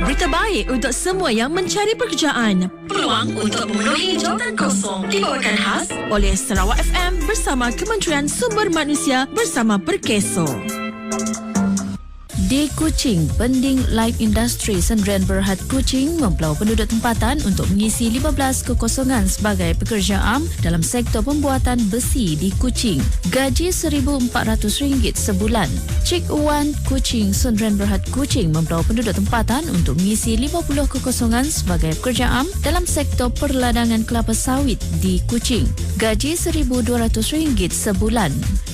Berita baik untuk semua yang mencari pekerjaan. Peluang untuk memenuhi jawatan kosong dibawakan khas oleh Sarawak FM bersama Kementerian Sumber Manusia bersama Perkeso. Di Kuching, Pending Light Industry Sdn Bhd Kuching mempelau penduduk tempatan untuk mengisi 15 kekosongan sebagai pekerja am dalam sektor pembuatan besi di Kuching. Gaji RM1,400 sebulan. Cik Wan Kuching Sdn Bhd Kuching mempelau penduduk tempatan untuk mengisi 50 kekosongan sebagai pekerja am dalam sektor perladangan kelapa sawit di Kuching. Gaji RM1,200 sebulan.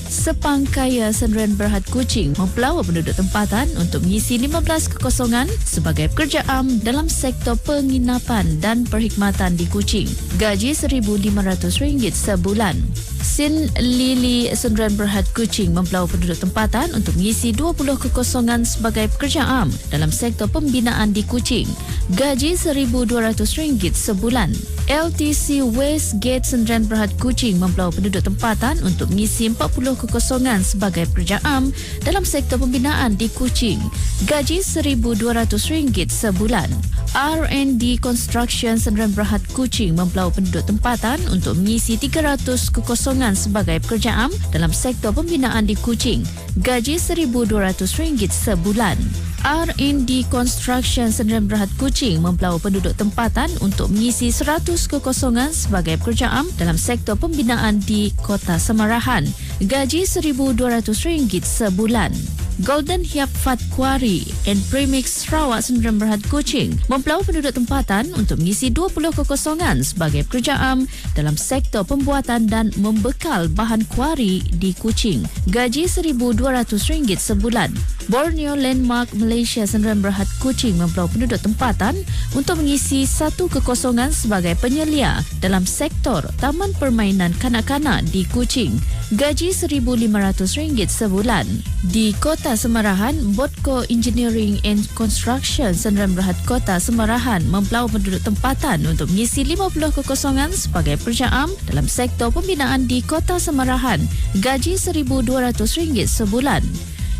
Sepang Kaya Sdn Bhd Kuching mempelau penduduk tempatan untuk mengisi 15 kekosongan sebagai pekerja am dalam sektor penginapan dan perkhidmatan di Kuching. Gaji RM1,500 sebulan. Sin Lili Sdn Bhd Kuching mempelau penduduk tempatan untuk mengisi 20 kekosongan sebagai pekerja am dalam sektor pembinaan di Kuching. Gaji RM1,200 sebulan. LTC Westgate Sdn Bhd Kuching mempelau penduduk tempatan untuk mengisi 40 kekosongan sebagai pekerja am dalam sektor pembinaan di Kuching. Gaji RM1,200 sebulan. R&D Construction Sdn Bhd Kuching mempelau penduduk tempatan untuk mengisi 300 kekosongan sebagai pekerja am dalam sektor pembinaan di Kuching. Gaji RM1,200 sebulan. R&D Construction Sdn Bhd Kuching mempelau penduduk tempatan untuk mengisi 100 kekosongan sebagai pekerja am dalam sektor pembinaan di Kota Semarahan. Gaji RM1,200 sebulan. Golden Hiap Fat Quarry and Premix Sarawak Sdn Bhd Kuching mempelau penduduk tempatan untuk mengisi 20 kekosongan sebagai pekerja am dalam sektor pembuatan dan membekal bahan kuari di Kuching. Gaji RM1,200 sebulan. Borneo Landmark Malaysia Sdn Bhd Kuching mempelau penduduk tempatan untuk mengisi 1 kekosongan sebagai penyelia dalam sektor taman permainan kanak-kanak di Kuching. Gaji RM1,500 sebulan. Di Kota Semarahan, Botco Engineering and Construction Sdn Bhd Kota Semarahan mempelau penduduk tempatan untuk mengisi 50 kekosongan sebagai pekerja am dalam sektor pembinaan di Kota Semarahan. Gaji RM1,200 sebulan.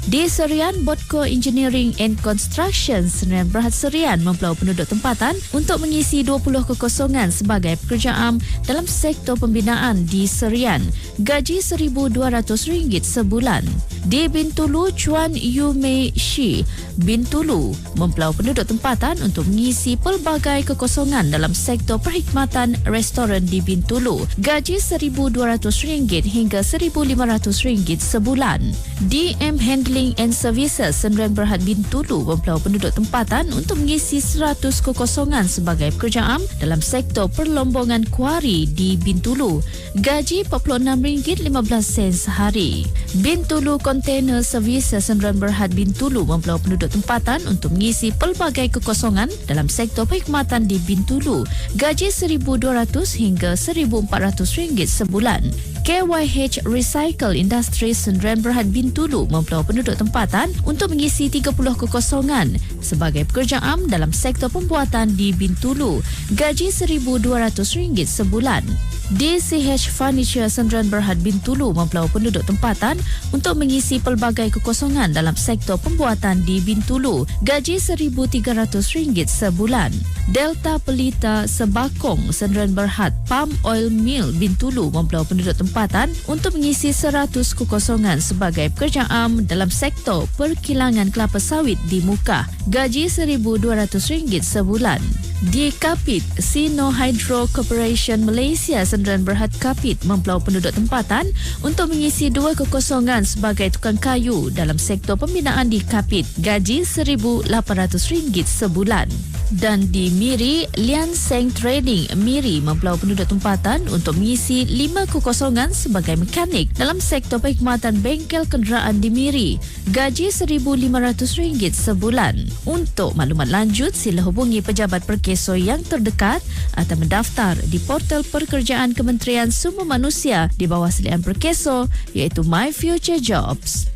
Di Serian, Botco Engineering and Construction Sdn Bhd Serian mempelau penduduk tempatan untuk mengisi 20 kekosongan sebagai pekerja am dalam sektor pembinaan di Serian. Gaji RM1,200 sebulan. Di Bintulu, Chuan Yu Mei Shi Bintulu mempelau penduduk tempatan untuk mengisi pelbagai kekosongan dalam sektor perkhidmatan restoran di Bintulu. Gaji RM1,200 hingga RM1,500 sebulan. DM Handling and Services Sdn Bhd Bintulu mempelau penduduk tempatan untuk mengisi 100 kekosongan sebagai pekerja am dalam sektor perlombongan kuari di Bintulu. Gaji RM46.15 sehari. Bintulu Container Services Sdn Bhd Bintulu mempelau penduduk tempatan untuk mengisi pelbagai kekosongan dalam sektor perkhidmatan di Bintulu. Gaji RM1,200 hingga RM1,400 sebulan. KYH Recycle Industries Sdn Bhd Bintulu mempelau penduduk tempatan untuk mengisi 30 kekosongan sebagai pekerja am dalam sektor pembuatan di Bintulu. Gaji RM1,200 sebulan. DCH Furniture Sdn Bhd Bintulu mempelau penduduk tempatan untuk mengisi pelbagai kekosongan dalam sektor pembuatan di Bintulu. Gaji RM1,300 sebulan. Delta Pelita Sebakong Sdn Bhd Palm Oil Mill Bintulu mempelau penduduk tempatan untuk mengisi 100 kekosongan sebagai pekerja am dalam sektor perkilangan kelapa sawit di Mukah. Gaji RM1,200 sebulan. Di Kapit, Sino Hydro Corporation Malaysia Sdn Bhd Kapit mempelau penduduk tempatan untuk mengisi 2 kekosongan sebagai tukang kayu dalam sektor pembinaan di Kapit. Gaji RM1,800 sebulan. Dan di Miri, Lian Seng Trading Miri mempelau penduduk tempatan untuk mengisi 5 kekosongan sebagai mekanik dalam sektor perkhidmatan bengkel kenderaan di Miri. Gaji RM1,500 sebulan. Untuk maklumat lanjut, sila hubungi pejabat Perkeso yang terdekat atau mendaftar di portal pekerjaan Kementerian Sumber Manusia di bawah selian Perkeso iaitu My Future Jobs.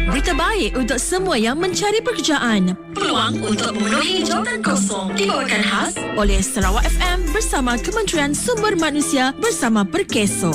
Berita baik untuk semua yang mencari pekerjaan. Peluang untuk memenuhi jawatan kosong dibawakan khas oleh Sarawak FM bersama Kementerian Sumber Manusia bersama Perkeso.